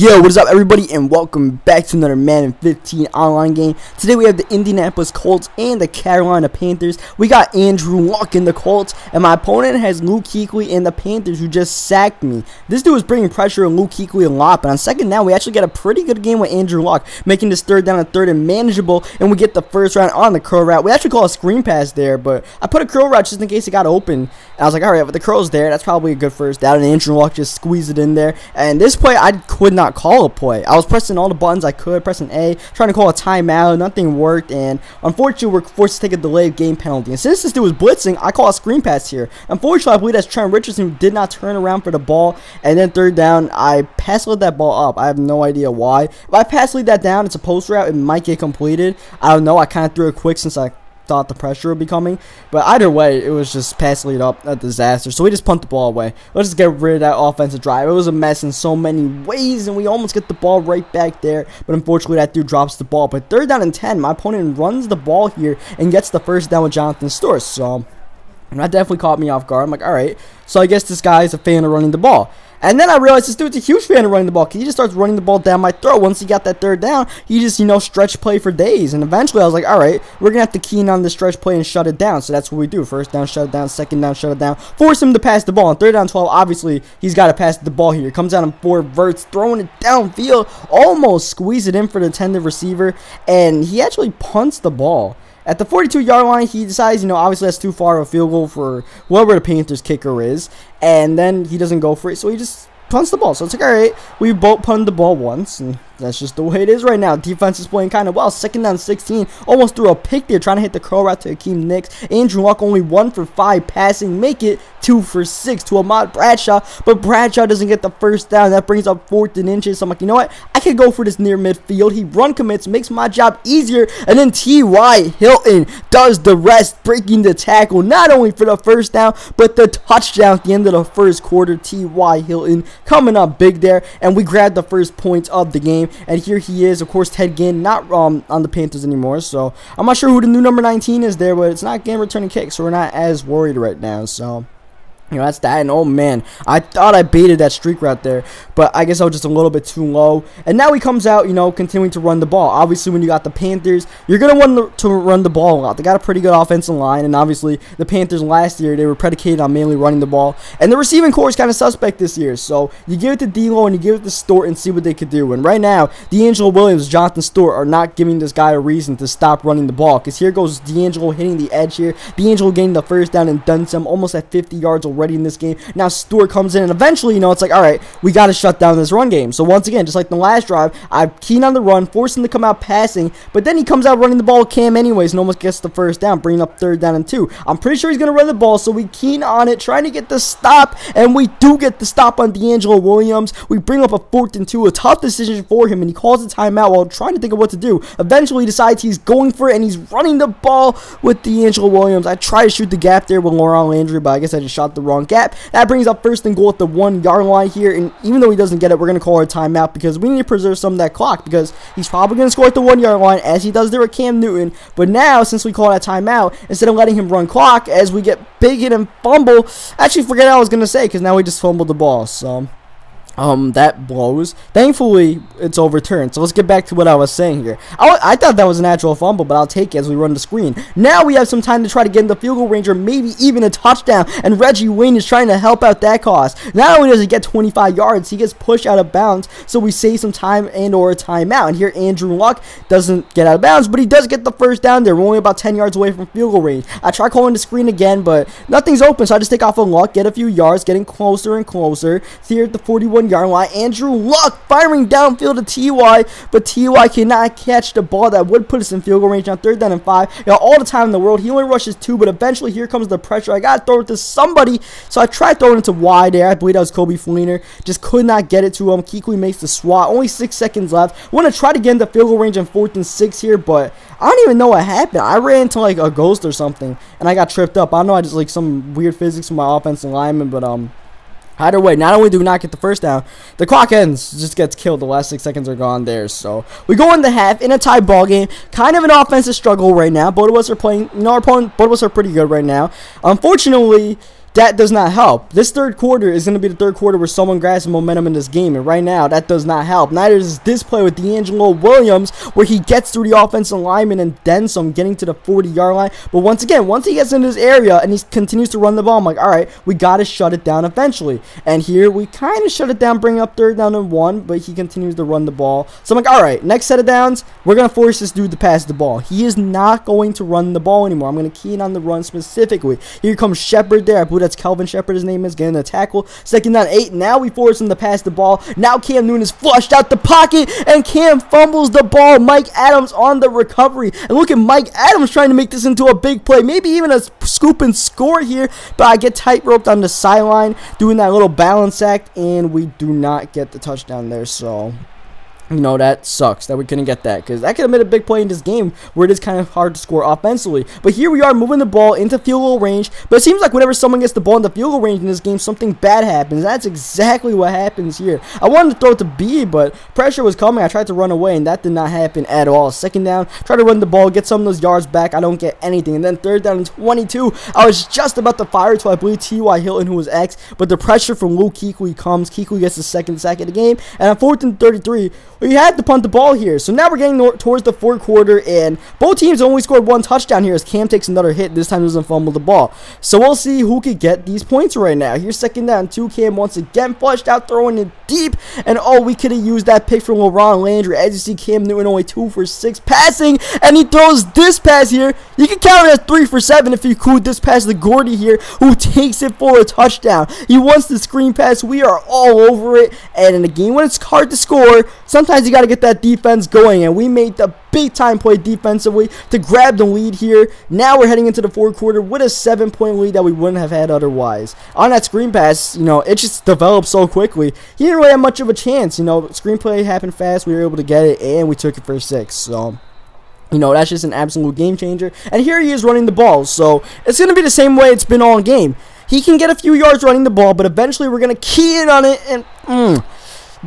Yo, what is up everybody, and welcome back to another Madden 15 online game. Today we have the Indianapolis Colts and the Carolina Panthers. We got Andrew Luck in the Colts, and my opponent has Luke Kuechly in the Panthers, who just sacked me. This dude was bringing pressure on Luke Kuechly a lot, but on second down we actually get a pretty good game with Andrew Luck, making this third down and third and manageable, and we get the first round on the curl route. We actually call a screen pass there, but I put a curl route just in case it got open, and I was like, alright, but the curl's there, that's probably a good first down, and Andrew Luck just squeezed it in there. And this play, I could not call a play. I was pressing all the buttons I could, pressing A, trying to call a timeout, nothing worked, and unfortunately we're forced to take a delayed game penalty. And since this dude was blitzing, I call a screen pass here. Unfortunately, I believe that's Trent Richardson, who did not turn around for the ball, and then third down, I pass lead that ball up. I have no idea why. If I pass lead that down, it's a post route, it might get completed. I don't know, I kind of threw it quick since I thought the pressure would be coming, but either way it was just pass lead up, a disaster. So we just punt the ball away. Let's just get rid of that offensive drive. It was a mess in so many ways, and we almost get the ball right back there, but unfortunately that dude drops the ball. But third down and 10, my opponent runs the ball here and gets the first down with Jonathan Stewart. So that definitely caught me off guard. I'm like, alright, so I guess this guy is a fan of running the ball. And then I realized this dude's a huge fan of running the ball, because he just starts running the ball down my throat. Once he got that third down, he just, stretch play for days. And eventually I was like, alright, we're going to have to key in on the stretch play and shut it down. So that's what we do. First down, shut it down. Second down, shut it down. Force him to pass the ball. On third down, 12, obviously, he's got to pass the ball here. Comes out on 4 verts, throwing it downfield. Almost squeeze it in for the intended receiver. And he actually punts the ball. At the 42-yard line, he decides, obviously that's too far of a field goal for whoever the Panthers kicker is. And then he doesn't go for it, so he just punts the ball. So it's like, alright, we both punted the ball once, and that's just the way it is right now. Defense is playing kind of well. Second down 16, almost threw a pick there, trying to hit the curl route to Hakeem Nicks. Andrew Luck only 1 for 5 passing, make it 2 for 6 to Ahmad Bradshaw, but Bradshaw doesn't get the first down. That brings up 4th and inches. So I'm like, you know what? I can go for this near midfield. He run commits, makes my job easier, and then T.Y. Hilton does the rest, breaking the tackle, not only for the first down, but the touchdown at the end of the first quarter. T.Y. Hilton coming up big there, and we grabbed the first points of the game. And here he is, of course, Ted Ginn, not on the Panthers anymore, so I'm not sure who the new number 19 is there, but it's not game returning kick, so we're not as worried right now. So that's that. And oh man, I thought I baited that streak right there, but I guess I was just a little bit too low. And now he comes out, continuing to run the ball. Obviously, when you got the Panthers, you're going to want to run the ball a lot. They got a pretty good offensive line, and obviously the Panthers last year, they were predicated on mainly running the ball. And the receiving core is kind of suspect this year, so you give it to D'Lo and you give it to Stewart and see what they could do. And right now, D'Angelo Williams, Jonathan Stewart are not giving this guy a reason to stop running the ball, because here goes D'Angelo hitting the edge here. D'Angelo getting the first down and done some, almost at 50 yards already in this game. Now Stewart comes in, and eventually, it's like, alright, we got to shut down this run game. So once again, just like the last drive, I'm keen on the run, force him to come out passing, but then he comes out running the ball with Cam anyways and almost gets the first down, bringing up third down and 2. I'm pretty sure he's going to run the ball, so we keen on it, trying to get the stop, and we do get the stop on D'Angelo Williams. We bring up a 4th and 2, a tough decision for him, and he calls a timeout while trying to think of what to do. Eventually, he decides he's going for it, and he's running the ball with D'Angelo Williams. I try to shoot the gap there with Laurent Landry, but I guess I just shot the wrong gap. That brings up first and goal at the 1-yard line here, and even though he doesn't get it, we're going to call a timeout because we need to preserve some of that clock, because he's probably going to score at the 1-yard line as he does there with Cam Newton. But now, since we call that timeout, instead of letting him run clock as we get big hit and fumble, actually forget what I was going to say, because now we just fumbled the ball. So that blows. Thankfully, it's overturned. So let's get back to what I was saying here. I thought that was a natural fumble, but I'll take it as we run the screen. Now we have some time to try to get in the field goal range, or maybe even a touchdown, and Reggie Wayne is trying to help out that cause. Not only does he get 25 yards, he gets pushed out of bounds, so we save some time and or a timeout. And here Andrew Luck doesn't get out of bounds, but he does get the first down there. We're only about 10 yards away from field goal range. I try calling the screen again, but nothing's open, so I just take off on Luck, get a few yards, getting closer and closer. Here at the 41-yard line, Andrew Luck firing downfield to T.Y., but T.Y. cannot catch the ball that would put us in field goal range on third down and 5. Got all the time in the world. He only rushes 2, but eventually here comes the pressure. I gotta throw it to somebody, so I tried throwing it to Y there. I believe that was Kobe Fleener. Just could not get it to him. Kuechly makes the swat. Only 6 seconds left. Want to try to get in the field goal range on 4th and 6 here, but I don't even know what happened. I ran into like a ghost or something, and I got tripped up. I don't know. I just like some weird physics from my offensive lineman, but either way, not only do we not get the first down, the clock ends, just gets killed. The last 6 seconds are gone there. So we go in the half in a tie ball game. Kind of an offensive struggle right now. Both of us are playing, our opponent, both of us are pretty good right now. Unfortunately, that does not help. This third quarter is going to be the third quarter where someone grabs momentum in this game, and right now that does not help. Neither does this play with D'Angelo Williams, where he gets through the offensive lineman and then some, getting to the 40-yard line. But once again, once he gets in this area and he continues to run the ball, I'm like, all right, we got to shut it down eventually. And here we kind of shut it down, bring up 3rd down and 1, but he continues to run the ball. So I'm like, all right, next set of downs, we're going to force this dude to pass the ball. He is not going to run the ball anymore. I'm going to key in on the run specifically. Here comes Shepard there. I believe that's Kelvin Shepard, his name is, getting a tackle. 2nd down 8. Now we force him to pass the ball. Now Cam Newton is flushed out the pocket, and Cam fumbles the ball. Mike Adams on the recovery. And look at Mike Adams trying to make this into a big play. Maybe even a scoop and score here, but I get tight roped on the sideline doing that little balance act, and we do not get the touchdown there. So, you know, that sucks that we couldn't get that, because that could have been a big play in this game where it is kind of hard to score offensively. But here we are moving the ball into field goal range, but it seems like whenever someone gets the ball in the field goal range in this game, something bad happens. That's exactly what happens here. I wanted to throw it to B, but pressure was coming. I tried to run away, and that did not happen at all. 2nd down, try to run the ball, get some of those yards back. I don't get anything. And then 3rd down and 22. I was just about to fire to, I believe, T.Y. Hilton, who was X, but the pressure from Luke Kuechly comes. Kuechly gets the 2nd sack of the game, and on 4th and 33, we had to punt the ball here. So now we're getting towards the 4th quarter, and both teams only scored 1 touchdown here as Cam takes another hit. This time doesn't fumble the ball. So we'll see who could get these points right now. Here's 2nd down 2. Cam once again flushed out, throwing it deep, and oh, we could have used that pick from LaRon Landry. As you see, Cam Newton only 2 for 6 passing, and he throws this pass here. You can count it as 3 for 7 if you include this pass to Gordy here, who takes it for a touchdown. He wants the screen pass. We are all over it, and in a game when it's hard to score, sometimes you got to get that defense going, and we made the big time play defensively to grab the lead here. Now we're heading into the 4th quarter with a 7-point lead that we wouldn't have had otherwise. On that screen pass, you know, it just developed so quickly. He didn't really have much of a chance. You know, screen play happened fast. We were able to get it, and we took it for 6. So, you know, that's just an absolute game changer. And here he is running the ball. So it's going to be the same way it's been all game. He can get a few yards running the ball, but eventually we're going to key in on it, and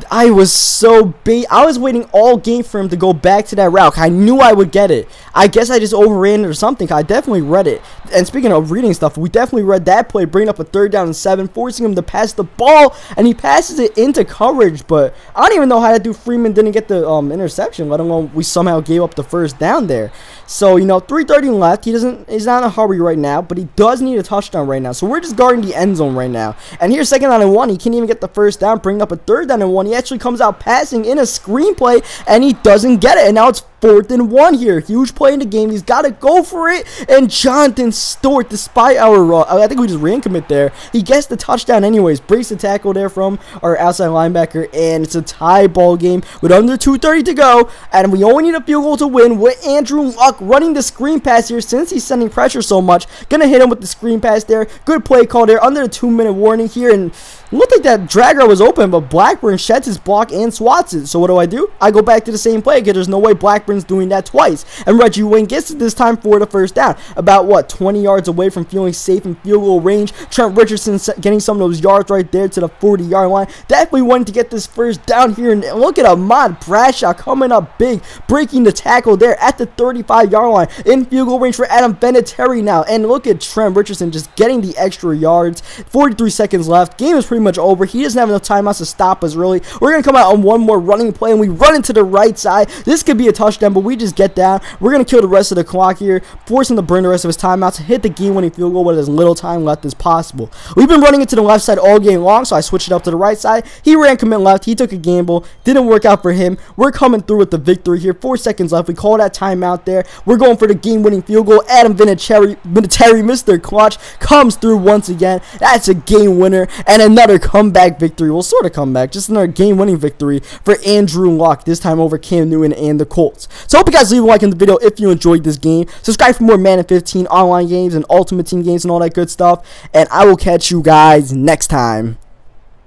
I was so bait. I was waiting all game for him to go back to that route. I knew I would get it. I guess I just overran it or something. I definitely read it. And speaking of reading stuff, we definitely read that play, bringing up a 3rd down and 7, forcing him to pass the ball, and he passes it into coverage. But I don't even know how that dude Freeman didn't get the interception, let alone we somehow gave up the 1st down there. So, you know, 3:30 left. He's not in a hurry right now, but he does need a touchdown right now. So we're just guarding the end zone right now. And here's 2nd down and 1. He can't even get the 1st down, bringing up a 3rd down and 1. He actually comes out passing in a screenplay, and he doesn't get it. And now it's 4th and 1 here. Huge play in the game. He's got to go for it. And Jonathan Stewart, despite our I think we just ran commit there, he gets the touchdown anyways. Breaks the tackle there from our outside linebacker, and it's a tie ball game with under 2:30 to go. And we only need a field goal to win with Andrew Luck running the screen pass here since he's sending pressure so much. Gonna hit him with the screen pass there. Good play call there under the 2-minute warning here, and looked like that drag route was open, but Blackburn sheds his block and swats it. So what do? I go back to the same play because there's no way Blackburn's doing that twice. And Reggie Wayne gets it this time for the 1st down. About, what, 20 yards away from feeling safe in field goal range. Trent Richardson getting some of those yards right there to the 40-yard line. Definitely wanted to get this 1st down here. And look at Ahmad Bradshaw coming up big, breaking the tackle there at the 35-yard line. In field goal range for Adam Vinatieri now. And look at Trent Richardson just getting the extra yards. 43 seconds left. Game is pretty much over. He doesn't have enough timeouts to stop us, really. We're going to come out on one more running play, and we run into the right side. This could be a touchdown, but we just get down. We're going to kill the rest of the clock here, force him to burn the rest of his timeouts, hit the game-winning field goal with as little time left as possible. We've been running it to the left side all game long, so I switched it up to the right side. He ran commit left. He took a gamble. Didn't work out for him. We're coming through with the victory here. 4 seconds left. We call that timeout there. We're going for the game-winning field goal. Adam Vinatieri, Mr. Clutch, comes through once again. That's a game winner and another comeback victory. Well, sort of comeback. Just another game-winning victory for Andrew Luck, this time over Cam Newton and the Colts. So I hope you guys leave a like in the video if you enjoyed this game. Subscribe for more Madden 15 online games and Ultimate Team games and all that good stuff. And I will catch you guys next time.